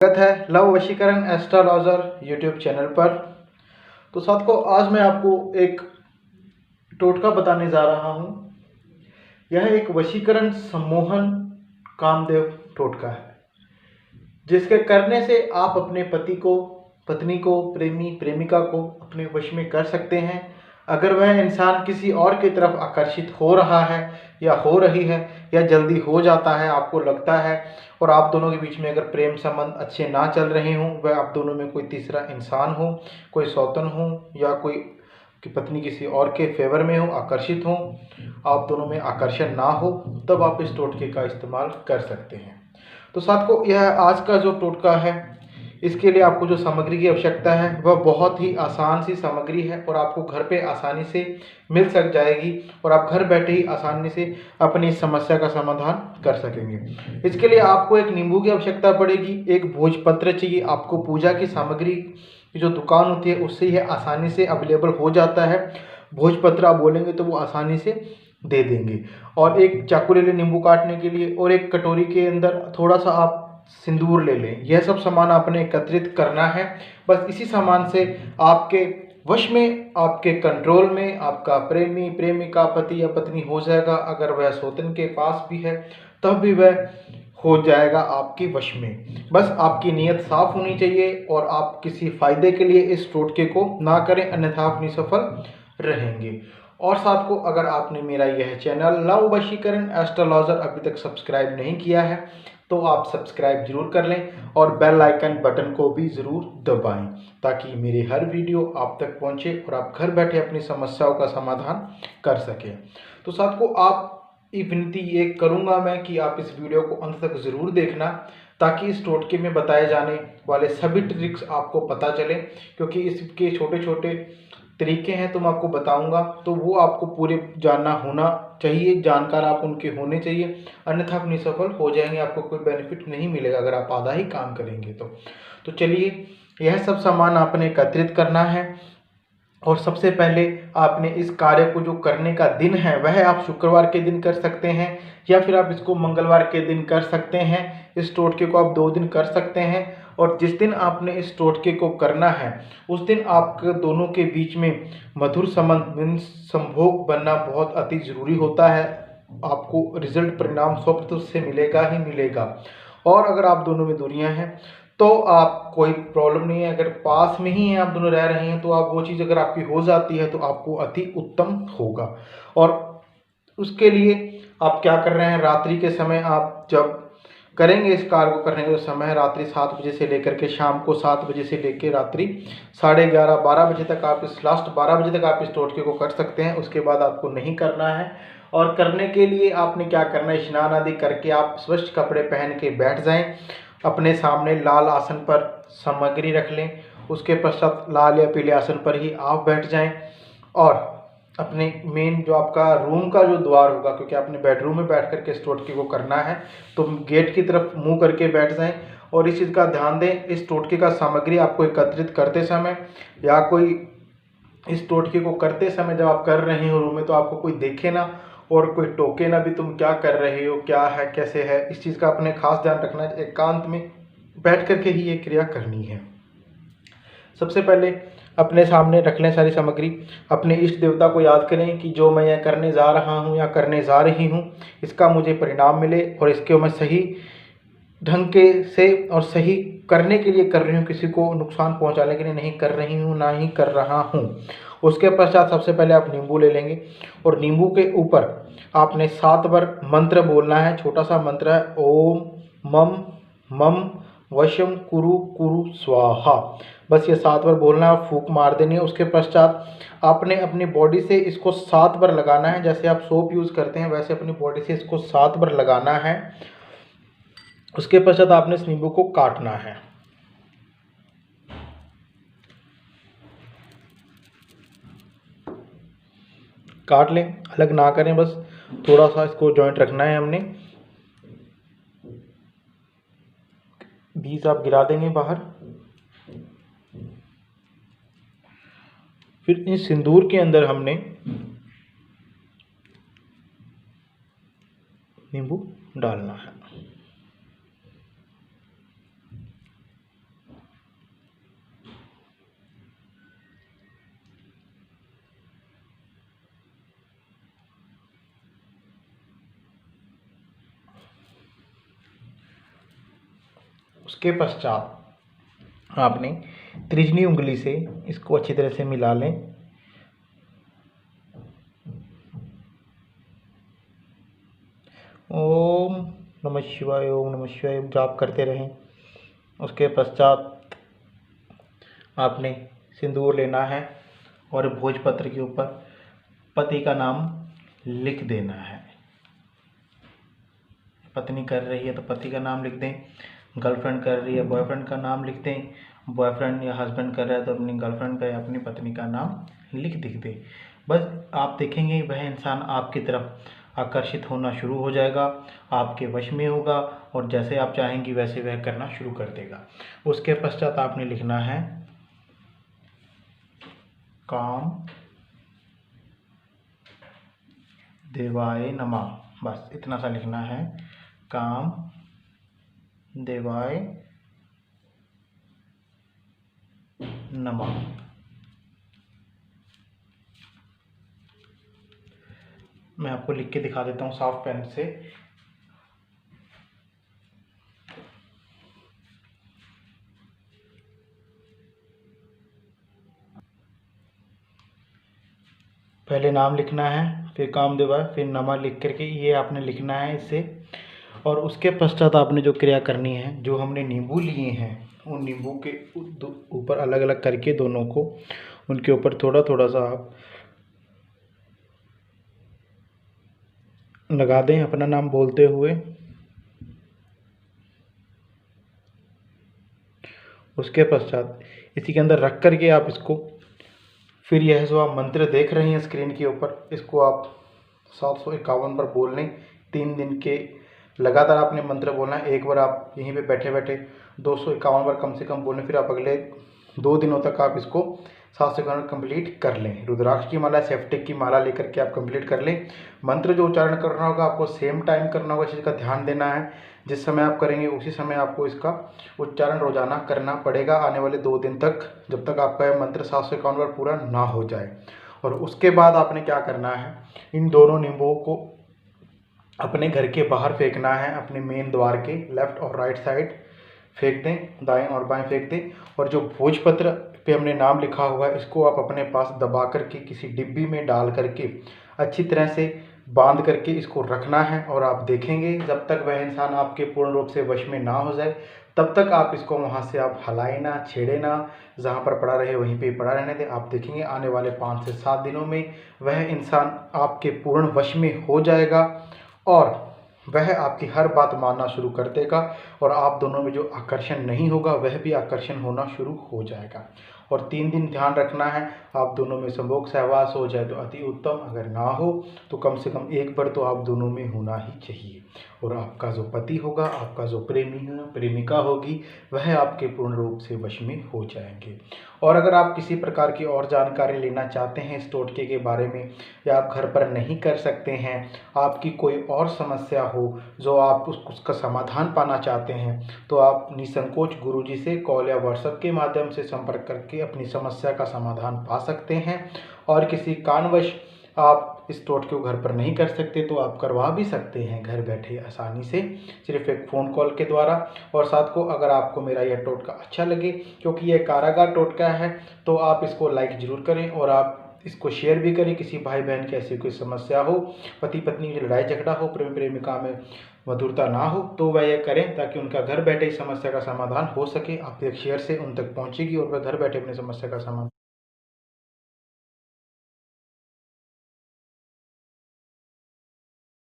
स्वागत है love वशीकरण astrologer YouTube channel पर। तो साथ को आज मैं आपको एक टोटका बताने जा रहा हूँ। यह एक वशीकरण सम्मोहन कामदेव टोटका है, जिसके करने से आप अपने पति को, पत्नी को, प्रेमी प्रेमिका को अपने वश में कर सकते हैं। अगर वह इंसान किसी और की तरफ आकर्षित हो रहा है या हो रही है या जल्दी हो जाता है, आपको लगता है, और आप दोनों के बीच में अगर प्रेम संबंध अच्छे ना चल रहे हों, वह आप दोनों में कोई तीसरा इंसान हो, कोई सौतन हो या कोई कि पत्नी किसी और के फेवर में हो, आकर्षित हो, आप दोनों में आकर्षण ना हो, तब आप इस टोटके का इस्तेमाल कर सकते हैं। तो साथ को यह आज का जो टोटका है, इसके लिए आपको जो सामग्री की आवश्यकता है वह बहुत ही आसान सी सामग्री है और आपको घर पे आसानी से मिल सक जाएगी और आप घर बैठे ही आसानी से अपनी समस्या का समाधान कर सकेंगे। इसके लिए आपको एक नींबू की आवश्यकता पड़ेगी, एक भोजपत्र चाहिए। आपको पूजा की सामग्री की जो दुकान होती है उससे यह आसानी से अवेलेबल हो जाता है। भोजपत्र आप बोलेंगे तो वो आसानी से दे देंगे। और एक चाकू ले लें नींबू काटने के लिए, और एक कटोरी के अंदर थोड़ा सा आप सिंदूर ले लें। यह सब सामान आपने एकत्रित करना है। बस इसी सामान से आपके वश में, आपके कंट्रोल में आपका प्रेमी प्रेमिका, पति या पत्नी हो जाएगा। अगर वह सौतन के पास भी है तब भी वह हो जाएगा आपके वश में। बस आपकी नीयत साफ होनी चाहिए और आप किसी फायदे के लिए इस टोटके को ना करें, अन्यथा आप निसफल रहेंगे। और साथ को अगर आपने मेरा यह चैनल लव वशीकरण एस्ट्रोलॉजर अभी तक सब्सक्राइब नहीं किया है तो आप सब्सक्राइब जरूर कर लें और बेल आइकन बटन को भी ज़रूर दबाएं, ताकि मेरी हर वीडियो आप तक पहुंचे और आप घर बैठे अपनी समस्याओं का समाधान कर सकें। तो साथ को आप विनती ये करूंगा मैं कि आप इस वीडियो को अंत तक ज़रूर देखना, ताकि इस टोटके में बताए जाने वाले सभी ट्रिक्स आपको पता चले, क्योंकि इसके छोटे छोटे तरीके हैं तो मैं आपको बताऊंगा, तो वो आपको पूरे जानना होना चाहिए, जानकार आप उनके होने चाहिए, अन्यथा आप निसफल हो जाएंगे। आपको कोई बेनिफिट नहीं मिलेगा अगर आप आधा ही काम करेंगे तो चलिए, यह सब सामान आपने एकत्रित करना है। और सबसे पहले आपने इस कार्य को जो करने का दिन है वह आप शुक्रवार के दिन कर सकते हैं, या फिर आप इसको मंगलवार के दिन कर सकते हैं। इस टोटके को आप 2 दिन कर सकते हैं। और जिस दिन आपने इस टोटके को करना है उस दिन आपके दोनों के बीच में मधुर संबंध मीन्स संभोग बनना बहुत अति जरूरी होता है। आपको रिजल्ट परिणाम 100% से मिलेगा ही मिलेगा। और अगर आप दोनों में दूरियां हैं तो आप कोई प्रॉब्लम नहीं है, अगर पास में ही हैं, आप दोनों रह रहे हैं, तो आप वो चीज़ अगर आपकी हो जाती है तो आपको अति उत्तम होगा। और उसके लिए आप क्या कर रहे हैं, रात्रि के समय आप जब करेंगे इस कार्य को करने का समय रात्रि 7 बजे से लेकर के शाम को 7 बजे से लेकर रात्रि 11:30-12 बजे तक, आप इस लास्ट 12 बजे तक आप इस टोटके को कर सकते हैं। उसके बाद आपको नहीं करना है। और करने के लिए आपने क्या करना है, स्नान आदि करके आप स्वच्छ कपड़े पहन के बैठ जाएं। अपने सामने लाल आसन पर सामग्री रख लें, उसके पश्चात लाल या पीले आसन पर ही आप बैठ जाएं। और अपने मेन जो आपका रूम का जो द्वार होगा, क्योंकि आपने बेडरूम में बैठ करके इस टोटके को करना है, तो गेट की तरफ मुंह करके बैठ जाएं। और इस चीज़ का ध्यान दें, इस टोटके का सामग्री आपको एकत्रित करते समय या कोई इस टोटके को करते समय जब आप कर रहे हो रूम में, तो आपको कोई देखे ना और कोई टोके ना भी तुम क्या कर रहे हो, क्या है, कैसे है। इस चीज़ का अपने खास ध्यान रखना है। एकांत में बैठ करके ही ये क्रिया करनी है। सबसे पहले अपने सामने रख लें सारी सामग्री। अपने इष्ट देवता को याद करें कि जो मैं यह करने जा रहा हूँ या करने जा रही हूँ, इसका मुझे परिणाम मिले और इसके मैं सही ढंग के से और सही करने के लिए कर रही हूँ, किसी को नुकसान पहुँचाने के लिए नहीं कर रही हूँ, ना ही कर रहा हूँ। उसके पश्चात सबसे पहले आप नींबू ले लेंगे और नींबू के ऊपर आपने 7 बार मंत्र बोलना है। छोटा सा मंत्र है, ओम मम मम वशम कुरु कुरु स्वाहा। बस ये 7 बार बोलना है, फूंक मार देनी है। उसके पश्चात आपने अपनी बॉडी से इसको 7 बार लगाना है। जैसे आप सोप यूज़ करते हैं वैसे अपनी बॉडी से इसको 7 बार लगाना है। उसके पश्चात आपने इस नींबू को काटना है। काट लें, अलग ना करें, बस थोड़ा सा इसको जॉइंट रखना है हमने। बीज आप गिरा देंगे बाहर। फिर इस सिंदूर के अंदर हमने नींबू डालना है। उसके पश्चात आपने तर्जनी उंगली से इसको अच्छी तरह से मिला लें। ओम नमः शिवाय, ओम नमः शिवाय जाप करते रहें। उसके पश्चात आपने सिंदूर लेना है और भोजपत्र के ऊपर पति का नाम लिख देना है। पत्नी कर रही है तो पति का नाम लिख दें, गर्लफ्रेंड कर रही है बॉयफ्रेंड का नाम लिख दें, बॉयफ्रेंड या हस्बैंड कर रहा है तो अपनी गर्लफ्रेंड का या अपनी पत्नी का नाम लिख दें। बस आप देखेंगे वह इंसान आपकी तरफ आकर्षित होना शुरू हो जाएगा, आपके वश में होगा और जैसे आप चाहेंगी वैसे वह करना शुरू कर देगा। उसके पश्चात आपने लिखना है काम देवाय नमः, बस इतना सा लिखना है, काम देवाय नमः। मैं आपको लिख के दिखा देता हूँ साफ पेन से। पहले नाम लिखना है, फिर काम देवाय, फिर नमः लिख करके ये आपने लिखना है इससे। और उसके पश्चात आपने जो क्रिया करनी है, जो हमने नींबू लिए हैं उन नींबू के ऊपर अलग अलग करके दोनों को उनके ऊपर थोड़ा थोड़ा सा आप लगा दें अपना नाम बोलते हुए। उसके पश्चात इसी के अंदर रख करके आप इसको, फिर यह जो आप मंत्र देख रहे हैं स्क्रीन के ऊपर, इसको आप 751 पर बोल लें। 3 दिन के लगातार आपने मंत्र बोलना है। एक बार आप यहीं पे बैठे बैठे 251 बार कम से कम बोलें, फिर आप अगले 2 दिनों तक आप इसको 751 कंप्लीट कर लें। रुद्राक्ष की माला, सेप्टिक की माला लेकर के आप कंप्लीट कर लें। मंत्र जो उच्चारण करना होगा आपको सेम टाइम करना होगा, इस चीज़ का ध्यान देना है। जिस समय आप करेंगे उसी समय आपको इसका उच्चारण रोजाना करना पड़ेगा आने वाले 2 दिन तक, जब तक आपका यह मंत्र 751 बार पूरा ना हो जाए। और उसके बाद आपने क्या करना है, इन दोनों नींबुओं को अपने घर के बाहर फेंकना है, अपने मेन द्वार के लेफ्ट और राइट साइड फेंक दें, दाएं और बाएं फेंक दें। और जो भोजपत्र पे हमने नाम लिखा हुआ है इसको आप अपने पास दबा करके किसी डिब्बी में डाल करके अच्छी तरह से बांध करके इसको रखना है। और आप देखेंगे जब तक वह इंसान आपके पूर्ण रूप से वश में ना हो जाए तब तक आप इसको वहाँ से आप हलाए ना, छेड़े ना, जहाँ पर पड़ा रहे वहीं पे पड़ा रहने दें। आप देखेंगे आने वाले 5 से 7 दिनों में वह इंसान आपके पूर्ण वश में हो जाएगा और वह आपकी हर बात मानना शुरू कर देगा और आप दोनों में जो आकर्षण नहीं होगा वह भी आकर्षण होना शुरू हो जाएगा। और 3 दिन ध्यान रखना है, आप दोनों में संभोग सहवास हो जाए तो अति उत्तम, अगर ना हो तो कम से कम एक बार तो आप दोनों में होना ही चाहिए। और आपका जो पति होगा, आपका जो प्रेमिका होगी, वह आपके पूर्ण रूप से वश में हो जाएंगे। और अगर आप किसी प्रकार की और जानकारी लेना चाहते हैं इस टोटके के बारे में, या आप घर पर नहीं कर सकते हैं, आपकी कोई और समस्या हो जो आप उसका समाधान पाना चाहते हैं, तो आप निसंकोच गुरुजी से कॉल या व्हाट्सएप के माध्यम से संपर्क करके अपनी समस्या का समाधान पा सकते हैं। और किसी कारणवश आप इस टोटके को घर पर नहीं कर सकते तो आप करवा भी सकते हैं घर बैठे आसानी से, सिर्फ एक फ़ोन कॉल के द्वारा। और साथ को अगर आपको मेरा यह टोटका अच्छा लगे, क्योंकि यह कारागार टोटका है, तो आप इसको लाइक ज़रूर करें और आप इसको शेयर भी करें। किसी भाई बहन की ऐसी कोई समस्या हो, पति पत्नी की लड़ाई झगड़ा हो, प्रेम प्रेमिका में मधुरता ना हो, तो वह यह करें ताकि उनका घर बैठे इस समस्या का समाधान हो सके। आप एक शेयर से उन तक पहुँचेगी और वह घर बैठे अपनी समस्या का समाधान